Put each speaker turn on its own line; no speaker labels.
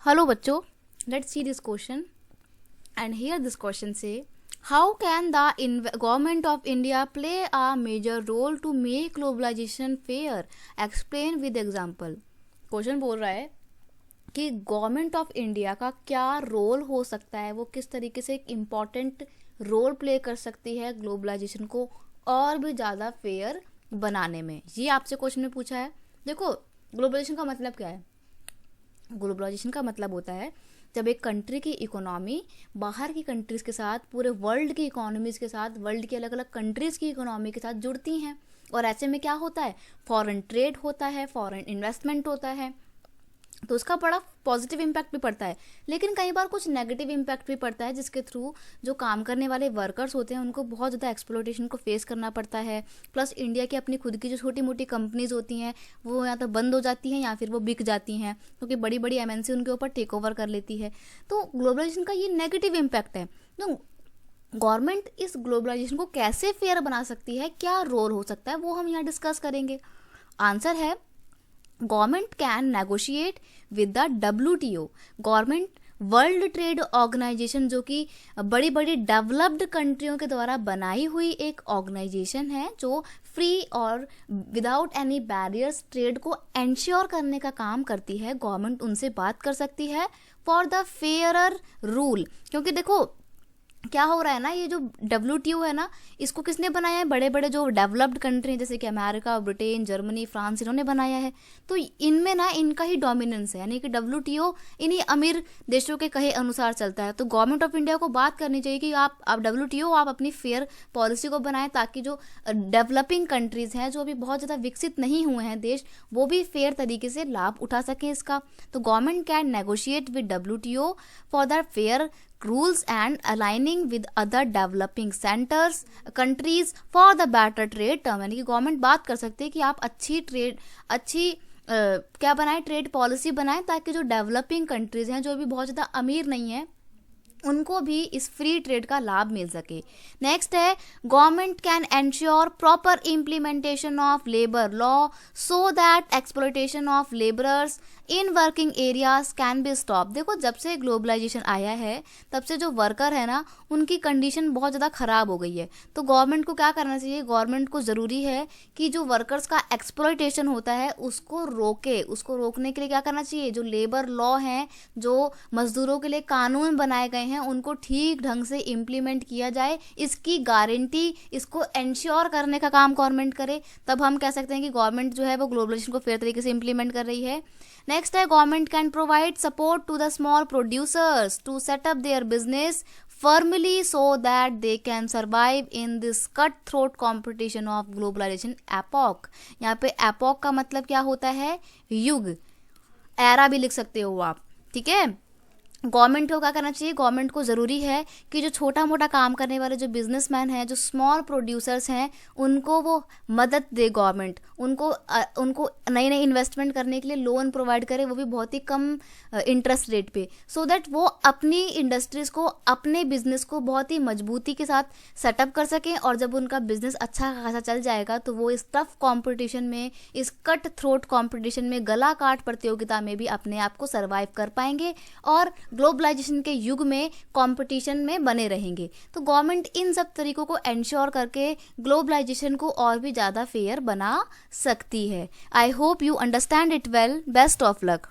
Hello बच्चों, let's see this question and here this question say how can the government of India play a major role to make globalization fair? Explain with example. Question बोल रहा है कि government of India का क्या role हो सकता है, वो किस तरीके से एक इम्पॉर्टेंट रोल प्ले कर सकती है ग्लोबलाइजेशन को और भी ज़्यादा फेयर बनाने में। ये आपसे क्वेश्चन में पूछा है। देखो, ग्लोबलाइजेशन का मतलब क्या है? ग्लोबलाइजेशन का मतलब होता है जब एक कंट्री की इकोनॉमी बाहर की कंट्रीज़ के साथ, पूरे वर्ल्ड की इकोनॉमीज़ के साथ, वर्ल्ड की अलग अलग कंट्रीज़ की इकोनॉमी के साथ जुड़ती हैं। और ऐसे में क्या होता है? फॉरेन ट्रेड होता है, फॉरेन इन्वेस्टमेंट होता है, तो उसका बड़ा पॉजिटिव इम्पैक्ट भी पड़ता है। लेकिन कई बार कुछ नेगेटिव इम्पैक्ट भी पड़ता है, जिसके थ्रू जो काम करने वाले वर्कर्स होते हैं उनको बहुत ज़्यादा एक्सप्लॉयटेशन को फेस करना पड़ता है। प्लस इंडिया की अपनी खुद की जो छोटी मोटी कंपनीज होती हैं वो या तो बंद हो जाती हैं या फिर वो बिक जाती हैं, क्योंकि बड़ी बड़ी एमएनसी उनके ऊपर टेक ओवर कर लेती है। तो ग्लोबलाइजेशन का ये नेगेटिव इम्पैक्ट है। तो गवर्नमेंट इस ग्लोबलाइजेशन को कैसे फेयर बना सकती है, क्या रोल हो सकता है, वो हम यहाँ डिस्कस करेंगे। आंसर है government can negotiate with the WTO। Government world trade organisation, जो कि बड़ी बड़ी डेवलप्ड कंट्रियों के द्वारा बनाई हुई एक ऑर्गेनाइजेशन है, जो फ्री और विदाउट एनी बैरियर्स ट्रेड को एंश्योर करने का काम करती है। गवर्नमेंट उनसे बात कर सकती है फॉर द फेयरर रूल। क्योंकि देखो क्या हो रहा है ना, ये जो WTO है ना, इसको किसने बनाया है? बड़े बड़े जो डेवलप्ड कंट्री जैसे कि अमेरिका, ब्रिटेन, जर्मनी, फ्रांस, इन्होंने बनाया है। तो इनमें ना इनका ही डोमिनेंस है, यानी कि WTO इन्हीं अमीर देशों के कहे अनुसार चलता है। तो गवर्नमेंट ऑफ इंडिया को बात करनी चाहिए कि आप WTO आप अपनी फेयर पॉलिसी को बनाएं, ताकि जो डेवलपिंग कंट्रीज हैं, जो अभी बहुत ज़्यादा विकसित नहीं हुए हैं देश, वो भी फेयर तरीके से लाभ उठा सकें इसका। तो government can negotiate with WTO for the fair rules and aligning with other developing centers countries for the better trade term। यानी कि गवर्नमेंट बात कर सकती है कि आप क्या बनाए, ट्रेड पॉलिसी बनाएं, ताकि जो डेवलपिंग कंट्रीज हैं, जो अभी बहुत ज़्यादा अमीर नहीं है, उनको भी इस फ्री ट्रेड का लाभ मिल सके। नेक्स्ट है government can ensure proper implementation of labour law so that exploitation of labourers in working areas can be stop. देखो, जब से ग्लोबलाइजेशन आया है तब से जो वर्कर है ना, उनकी कंडीशन बहुत ज़्यादा ख़राब हो गई है। तो गवर्नमेंट को क्या करना चाहिए? गवर्नमेंट को ज़रूरी है कि जो वर्कर्स का एक्सप्लॉयटेशन होता है उसको रोके। उसको रोकने के लिए क्या करना चाहिए? जो लेबर लॉ हैं, जो मजदूरों के लिए कानून बनाए गए हैं, उनको ठीक ढंग से इम्प्लीमेंट किया जाए। इसकी गारंटी, इसको एंश्योर करने का काम गवर्नमेंट करे, तब हम कह सकते हैं कि गवर्नमेंट जो है वो ग्लोबलाइजेशन को फेयर तरीके से इम्प्लीमेंट कर रही है। नेक्स्ट है government can provide support to the small producers to set up their business firmly so that they can survive in this cutthroat competition of globalization epoch। यहाँ पे epoch का मतलब क्या होता है? युग, एरा भी लिख सकते हो आप, ठीक है। गवर्नमेंट को क्या करना चाहिए? गवर्नमेंट को ज़रूरी है कि जो छोटा मोटा काम करने वाले जो बिजनेसमैन हैं, जो स्मॉल प्रोड्यूसर्स हैं, उनको वो मदद दे। गवर्नमेंट उनको नई नई इन्वेस्टमेंट करने के लिए लोन प्रोवाइड करे, वो भी बहुत ही कम इंटरेस्ट रेट पे, सो दैट वो अपनी इंडस्ट्रीज़ को, अपने बिजनेस को बहुत ही मजबूती के साथ सेटअप कर सकें। और जब उनका बिजनेस अच्छा खासा चल जाएगा तो वो इस टफ कॉम्पिटिशन में, इस कट थ्रोट कॉम्पिटिशन में, गला काट प्रतियोगिता में भी अपने आप को सर्वाइव कर पाएंगे और ग्लोबलाइजेशन के युग में कंपटीशन में बने रहेंगे। तो गवर्नमेंट इन सब तरीकों को एंश्योर करके ग्लोबलाइजेशन को और भी ज़्यादा फेयर बना सकती है। I hope you understand it well. Best of luck.